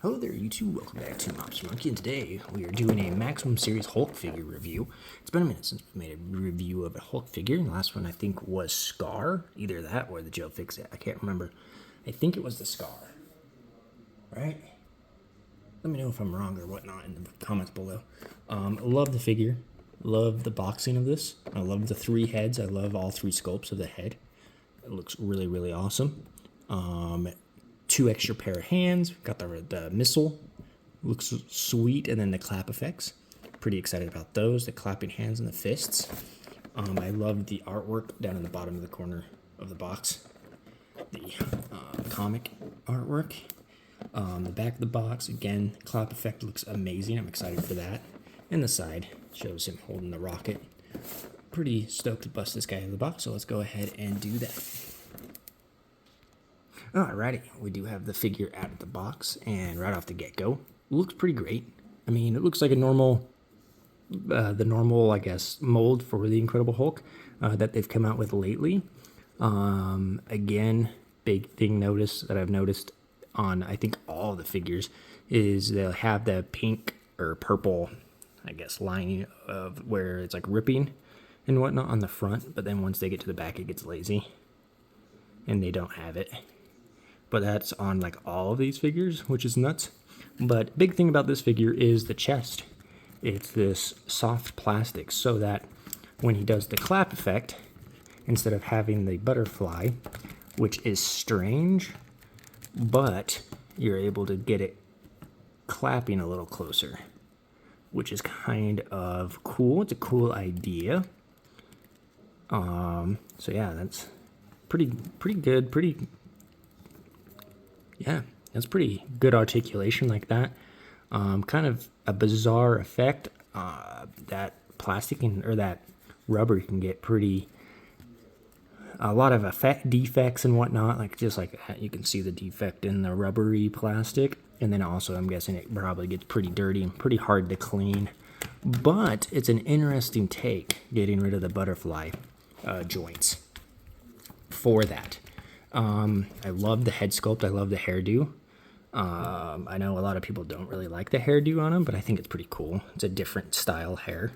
Hello there YouTube, welcome back to Mobster Monkey, and today we are doing a Maximum Series Hulk figure review. It's been a minute since we made a review of a Hulk figure, and the last one I think was Scar, either that or the Joe Fix-It, I can't remember. I think it was the Scar, right? Let me know if I'm wrong or whatnot in the comments below. Love the figure, love the boxing of this, I love the three heads, I love all three sculpts of the head. It looks really, really awesome. Two extra pair of hands. Got the missile, looks sweet, and then the clap effects. Pretty excited about those. The clapping hands and the fists. I love the artwork down in the bottom of the corner of the box. The comic artwork. The back of the box, again, clap effect looks amazing. I'm excited for that. And the side shows him holding the rocket. Pretty stoked to bust this guy out of the box, so let's go ahead and do that. Alrighty, we do have the figure out of the box, and right off the get-go, looks pretty great. I mean, it looks like a normal, the normal, I guess, mold for the Incredible Hulk that they've come out with lately. Again, big thing that I've noticed on, I think, all the figures is they'll have the pink or purple, I guess, lining of where it's like ripping and whatnot on the front, but then once they get to the back, it gets lazy, and they don't have it. But that's on like all of these figures, which is nuts. But big thing about this figure is the chest. It's this soft plastic so that when he does the clap effect, instead of having the butterfly, which is strange, but you're able to get it clapping a little closer, which is kind of cool. It's a cool idea. So yeah, that's pretty good, yeah, that's pretty good articulation like that. Kind of a bizarre effect. That plastic or that rubber can get a lot of defects and whatnot. Like just like that, you can see the defect in the rubbery plastic. And then also, I'm guessing it probably gets pretty dirty and pretty hard to clean. But it's an interesting take, getting rid of the butterfly joints for that. I love the head sculpt. I love the hairdo. I know a lot of people don't really like the hairdo on him, but I think it's pretty cool. It's a different style hair.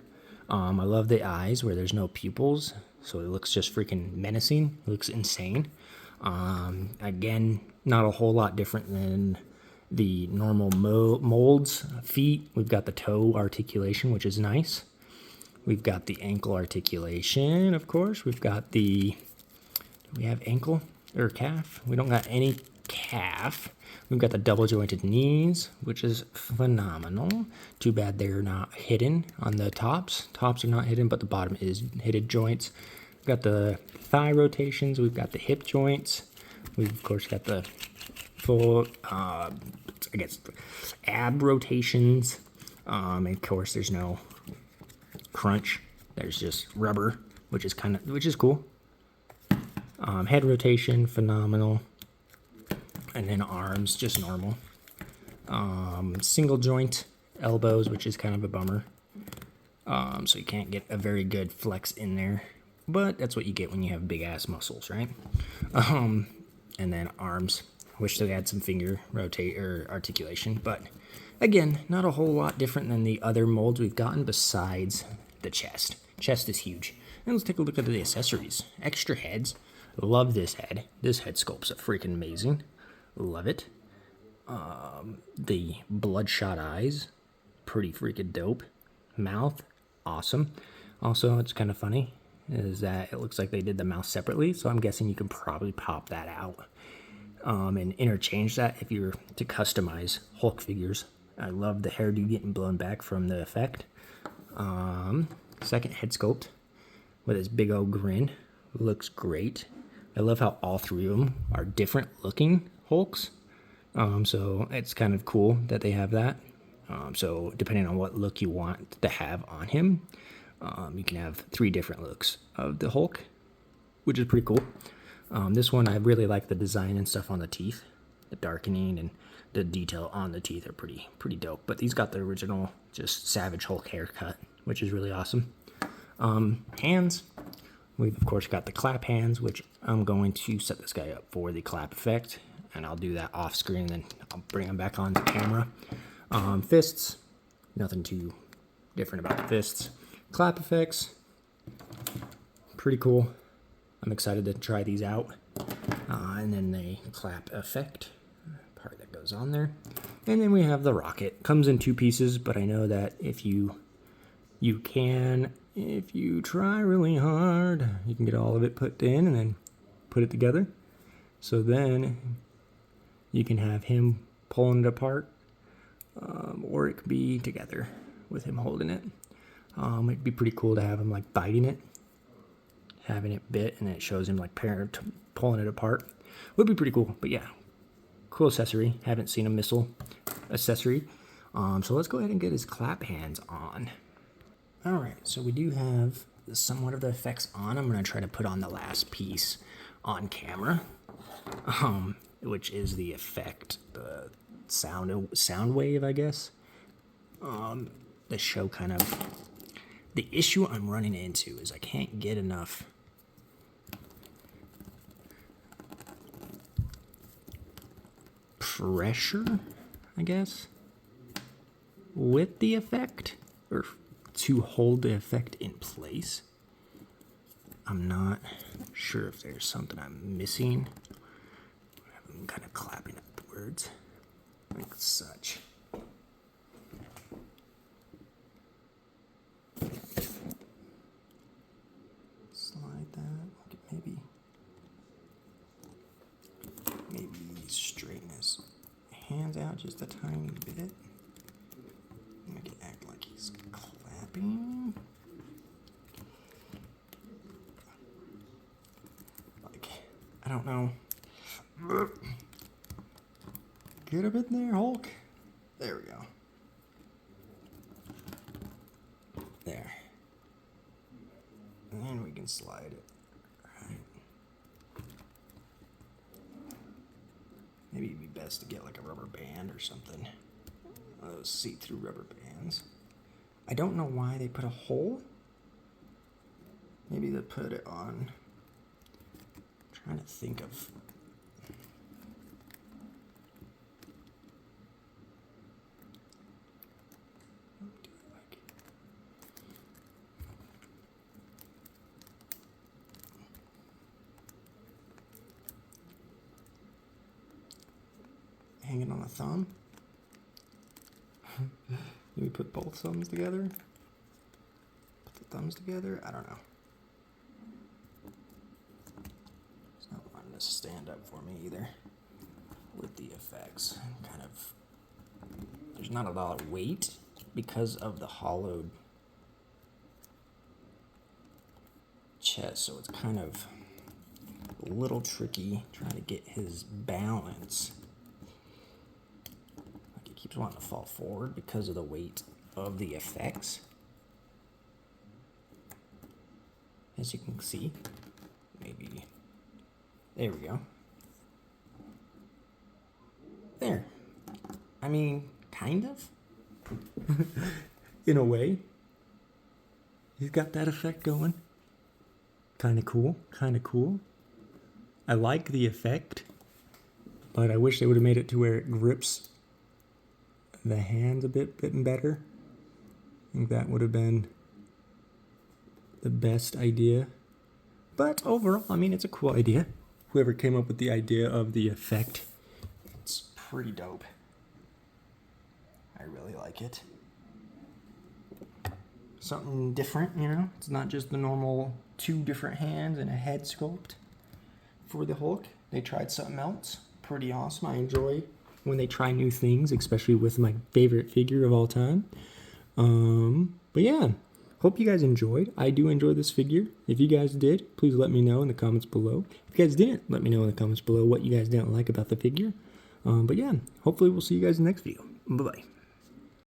I love the eyes where there's no pupils, so it looks just freaking menacing. It looks insane. Again, not a whole lot different than the normal molds. Feet, we've got the toe articulation, which is nice. We've got the ankle articulation, of course. We've got do we have ankle? Or calf. We don't got any calf. We've got the double jointed knees, which is phenomenal. Too bad they're not hidden on the tops. Tops are not hidden, but the bottom is hidden joints. We've got the thigh rotations. We've got the hip joints. We've of course got the full, I guess, ab rotations. And of course, there's no crunch. There's just rubber, which is cool. Head rotation, phenomenal. And then arms, just normal. Single joint elbows, which is kind of a bummer. So you can't get a very good flex in there. But that's what you get when you have big ass muscles, right? And then arms. Wish they had some finger articulation. But again, not a whole lot different than the other molds we've gotten besides the chest. Chest is huge. And let's take a look at the accessories. Extra heads. Love this head. This head sculpt's freaking amazing. Love it. The bloodshot eyes, pretty freaking dope. Mouth, awesome. Also, it's kind of funny is that it looks like they did the mouth separately, so I'm guessing you can probably pop that out and interchange that if you were to customize Hulk figures. I love the hairdo getting blown back from the effect. Second head sculpt with his big old grin. Looks great. I love how all three of them are different looking Hulks. So it's kind of cool that they have that. So depending on what look you want to have on him, you can have three different looks of the Hulk, which is pretty cool. This one, I really like the design and stuff on the teeth. The darkening and the detail on the teeth are pretty dope. But these got the original just Savage Hulk haircut, which is really awesome. Hands. We've, of course, got the clap hands, which I'm going to set this guy up for the clap effect. and I'll do that off screen, and then I'll bring them back onto camera. Fists, nothing too different about the fists. Clap effects, pretty cool. I'm excited to try these out. And then the clap effect part that goes on there. And then we have the rocket. Comes in 2 pieces, but I know that if you try really hard, you can get all of it put in and then put it together. So then you can have him pulling it apart, or it could be together with him holding it. It'd be pretty cool to have him like biting it, having it bit, and it shows him like pulling it apart. Would be pretty cool. But yeah, cool accessory. Haven't seen a missile accessory. So let's go ahead and get his clap hands on. All right, so we do have somewhat of the effects on. I'm gonna try to put on the last piece on camera, which is the effect, the sound wave, I guess. The show kind of, the issue I'm running into is I can't get enough pressure, I guess, with the effect, or to hold the effect in place. I'm not sure if there's something I'm missing. I'm kind of clapping upwards, like such. Slide that, maybe straighten his hands out just a tiny bit. Make it act like he's clapping. Like, I don't know. Get a bit there, Hulk. There we go. There. And then we can slide it. Right. Maybe it'd be best to get like a rubber band or something. One of those see-through rubber bands. I don't know why they put a hole. Maybe they put it on. I'm trying to think of. Hanging on a thumb. Maybe put both thumbs together. Put the thumbs together. I don't know. It's not wanting to stand up for me either. With the effects, kind of. There's not a lot of weight because of the hollowed chest, so it's kind of a little tricky trying to get his balance. Keeps wanting to fall forward because of the weight of the effects. As you can see, maybe, there we go. There. I mean, kind of. In a way. He's got that effect going. Kind of cool, kind of cool. I like the effect, but I wish they would have made it to where it grips the hands a bit better. I think that would have been the best idea. But overall, I mean, it's a cool idea. Whoever came up with the idea of the effect, it's pretty dope. I really like it. Something different, you know? It's not just the normal 2 different hands and a head sculpt for the Hulk. They tried something else. Pretty awesome. I enjoy when they try new things, especially with my favorite figure of all time. But yeah, hope you guys enjoyed. I do enjoy this figure. If you guys did, please let me know in the comments below. If you guys didn't, let me know in the comments below what you guys didn't like about the figure. But yeah, hopefully we'll see you guys in the next video. Bye-bye.